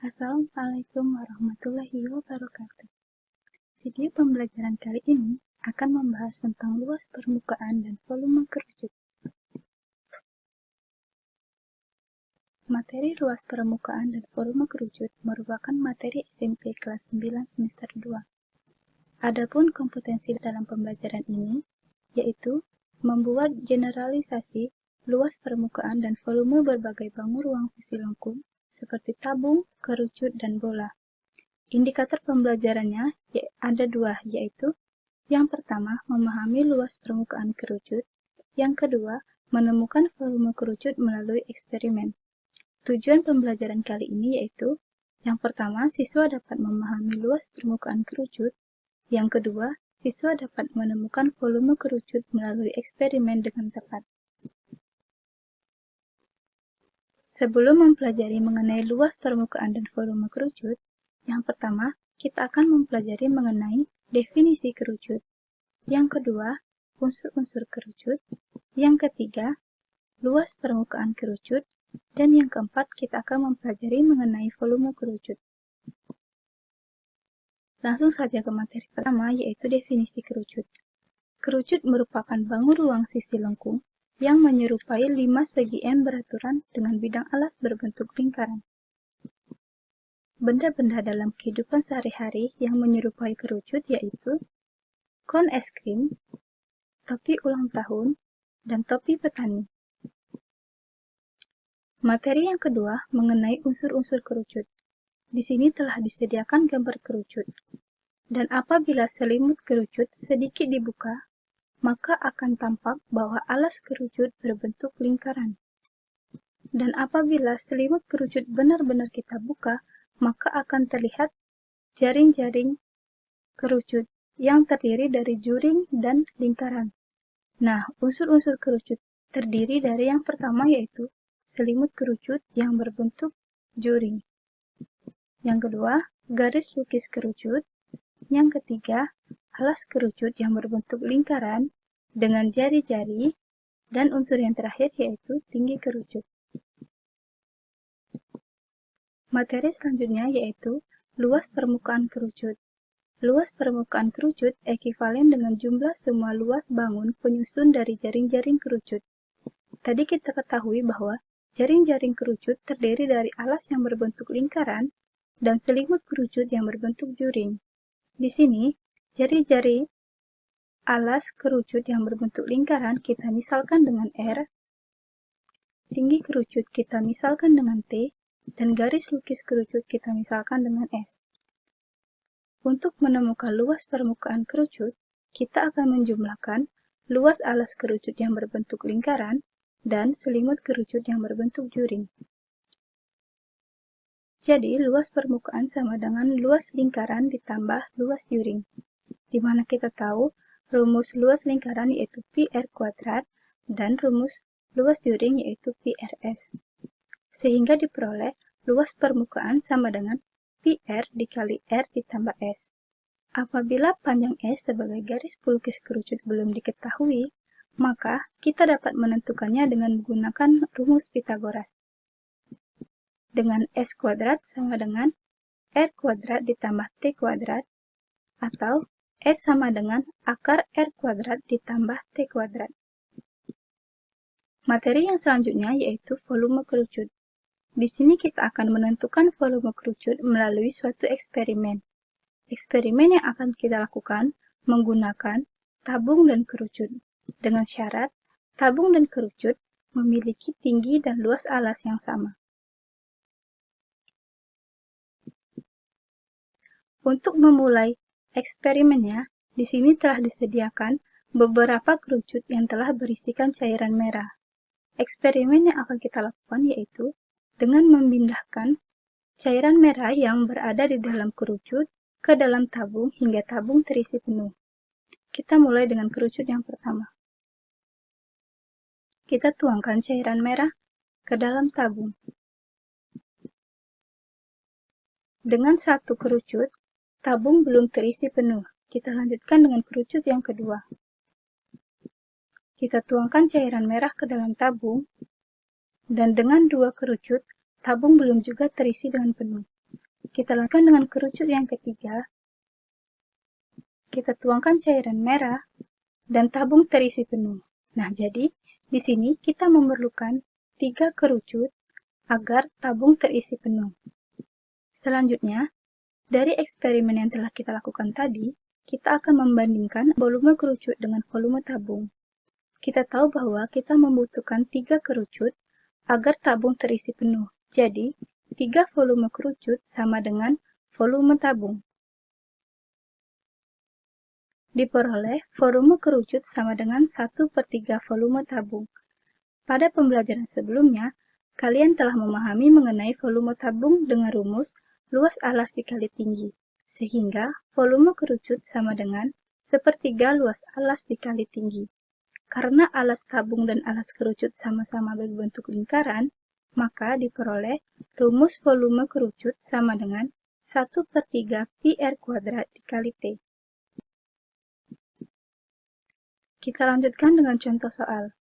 Assalamualaikum warahmatullahi wabarakatuh. Video pembelajaran kali ini akan membahas tentang luas permukaan dan volume kerucut. Materi luas permukaan dan volume kerucut merupakan materi SMP kelas 9 semester 2. Adapun kompetensi dalam pembelajaran ini yaitu membuat generalisasi luas permukaan dan volume berbagai bangun ruang sisi lengkung seperti tabung, kerucut, dan bola. Indikator pembelajarannya ada dua, yaitu yang pertama, memahami luas permukaan kerucut, yang kedua, menemukan volume kerucut melalui eksperimen. Tujuan pembelajaran kali ini yaitu, yang pertama, siswa dapat memahami luas permukaan kerucut, yang kedua, siswa dapat menemukan volume kerucut melalui eksperimen dengan tepat. Sebelum mempelajari mengenai luas permukaan dan volume kerucut, yang pertama, kita akan mempelajari mengenai definisi kerucut. Yang kedua, unsur-unsur kerucut. Yang ketiga, luas permukaan kerucut. Dan yang keempat, kita akan mempelajari mengenai volume kerucut. Langsung saja ke materi pertama, yaitu definisi kerucut. Kerucut merupakan bangun ruang sisi lengkung yang menyerupai 5 segi M beraturan dengan bidang alas berbentuk lingkaran. Benda-benda dalam kehidupan sehari-hari yang menyerupai kerucut yaitu kon es krim, topi ulang tahun, dan topi petani. Materi yang kedua mengenai unsur-unsur kerucut. Di sini telah disediakan gambar kerucut. Dan apabila selimut kerucut sedikit dibuka, maka akan tampak bahwa alas kerucut berbentuk lingkaran. Dan apabila selimut kerucut benar-benar kita buka, maka akan terlihat jaring-jaring kerucut yang terdiri dari juring dan lingkaran. Nah, unsur-unsur kerucut terdiri dari yang pertama yaitu selimut kerucut yang berbentuk juring. Yang kedua, garis lukis kerucut. Yang ketiga, alas kerucut yang berbentuk lingkaran dengan jari-jari. Dan unsur yang terakhir yaitu tinggi kerucut. Materi selanjutnya yaitu luas permukaan kerucut. Luas permukaan kerucut ekivalen dengan jumlah semua luas bangun penyusun dari jaring-jaring kerucut. Tadi kita ketahui bahwa jaring-jaring kerucut terdiri dari alas yang berbentuk lingkaran dan selimut kerucut yang berbentuk juring. Di sini, jari-jari alas kerucut yang berbentuk lingkaran kita misalkan dengan R, tinggi kerucut kita misalkan dengan T, dan garis lukis kerucut kita misalkan dengan S. Untuk menemukan luas permukaan kerucut, kita akan menjumlahkan luas alas kerucut yang berbentuk lingkaran dan selimut kerucut yang berbentuk juring. Jadi, luas permukaan sama dengan luas lingkaran ditambah luas juring. Di mana kita tahu rumus luas lingkaran yaitu PR kuadrat dan rumus luas juring yaitu PRS. Sehingga diperoleh luas permukaan sama dengan PR dikali R ditambah S. Apabila panjang S sebagai garis pelukis kerucut belum diketahui, maka kita dapat menentukannya dengan menggunakan rumus Pythagoras. Dengan S kuadrat sama dengan R kuadrat ditambah T kuadrat, atau S sama dengan akar R kuadrat ditambah T kuadrat. Materi yang selanjutnya yaitu volume kerucut. Di sini kita akan menentukan volume kerucut melalui suatu eksperimen. Eksperimen yang akan kita lakukan menggunakan tabung dan kerucut, dengan syarat tabung dan kerucut memiliki tinggi dan luas alas yang sama. Untuk memulai eksperimennya, di sini telah disediakan beberapa kerucut yang telah berisikan cairan merah. Eksperimen yang akan kita lakukan yaitu dengan memindahkan cairan merah yang berada di dalam kerucut ke dalam tabung hingga tabung terisi penuh. Kita mulai dengan kerucut yang pertama. Kita tuangkan cairan merah ke dalam tabung. Dengan satu kerucut, tabung belum terisi penuh. Kita lanjutkan dengan kerucut yang kedua. Kita tuangkan cairan merah ke dalam tabung, dan dengan dua kerucut, tabung belum juga terisi dengan penuh. Kita lanjutkan dengan kerucut yang ketiga. Kita tuangkan cairan merah dan tabung terisi penuh. Nah, jadi di sini kita memerlukan 3 kerucut agar tabung terisi penuh. Selanjutnya, dari eksperimen yang telah kita lakukan tadi, kita akan membandingkan volume kerucut dengan volume tabung. Kita tahu bahwa kita membutuhkan 3 kerucut agar tabung terisi penuh. Jadi, 3 volume kerucut sama dengan volume tabung. Diperoleh volume kerucut sama dengan 1/3 volume tabung. Pada pembelajaran sebelumnya, kalian telah memahami mengenai volume tabung dengan rumus luas alas dikali tinggi, sehingga volume kerucut sama dengan 1/3 luas alas dikali tinggi. Karena alas tabung dan alas kerucut sama-sama berbentuk lingkaran, maka diperoleh rumus volume kerucut sama dengan 1/3 pi r kuadrat dikali T. Kita lanjutkan dengan contoh soal.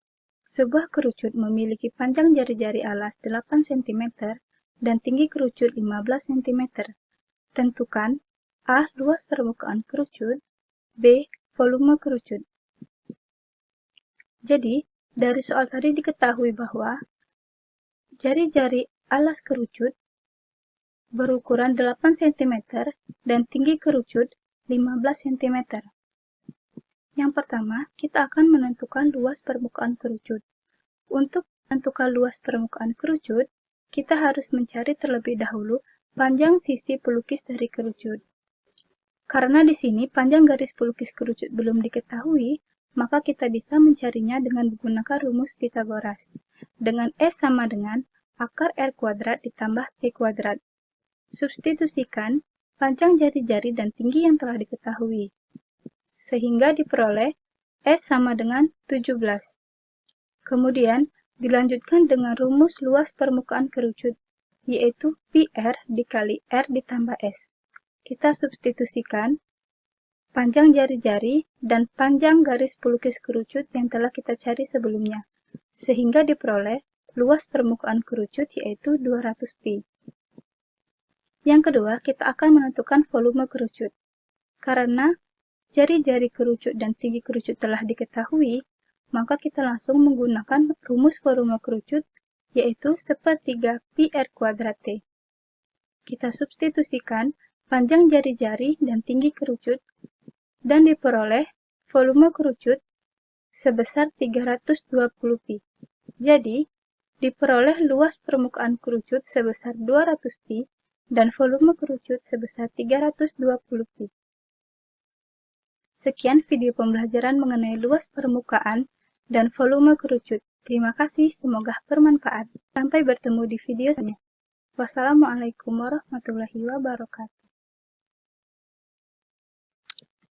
Sebuah kerucut memiliki panjang jari-jari alas 8 cm dan tinggi kerucut 15 cm. Tentukan A. Luas permukaan kerucut, B. Volume kerucut. Jadi, dari soal tadi diketahui bahwa jari-jari alas kerucut berukuran 8 cm dan tinggi kerucut 15 cm. Yang pertama, kita akan menentukan luas permukaan kerucut. Untuk menentukan luas permukaan kerucut, kita harus mencari terlebih dahulu panjang sisi pelukis dari kerucut. Karena di sini panjang garis pelukis kerucut belum diketahui, maka kita bisa mencarinya dengan menggunakan rumus Pythagoras. Dengan S sama dengan akar R kuadrat ditambah T kuadrat. Substitusikan panjang jari-jari dan tinggi yang telah diketahui, sehingga diperoleh S sama dengan 17. Kemudian, dilanjutkan dengan rumus luas permukaan kerucut, yaitu PR dikali R ditambah S. Kita substitusikan panjang jari-jari dan panjang garis pelukis kerucut yang telah kita cari sebelumnya, sehingga diperoleh luas permukaan kerucut yaitu 200 pi. Yang kedua, kita akan menentukan volume kerucut. Karena jari-jari kerucut dan tinggi kerucut telah diketahui, maka kita langsung menggunakan rumus volume kerucut, yaitu 1/3 pi r kuadrat T. Kita substitusikan panjang jari-jari dan tinggi kerucut, dan diperoleh volume kerucut sebesar 320 pi. Jadi, diperoleh luas permukaan kerucut sebesar 200 pi dan volume kerucut sebesar 320 pi. Sekian video pembelajaran mengenai luas permukaan dan volume kerucut. Terima kasih, semoga bermanfaat. Sampai bertemu di video selanjutnya. Wassalamualaikum warahmatullahi wabarakatuh.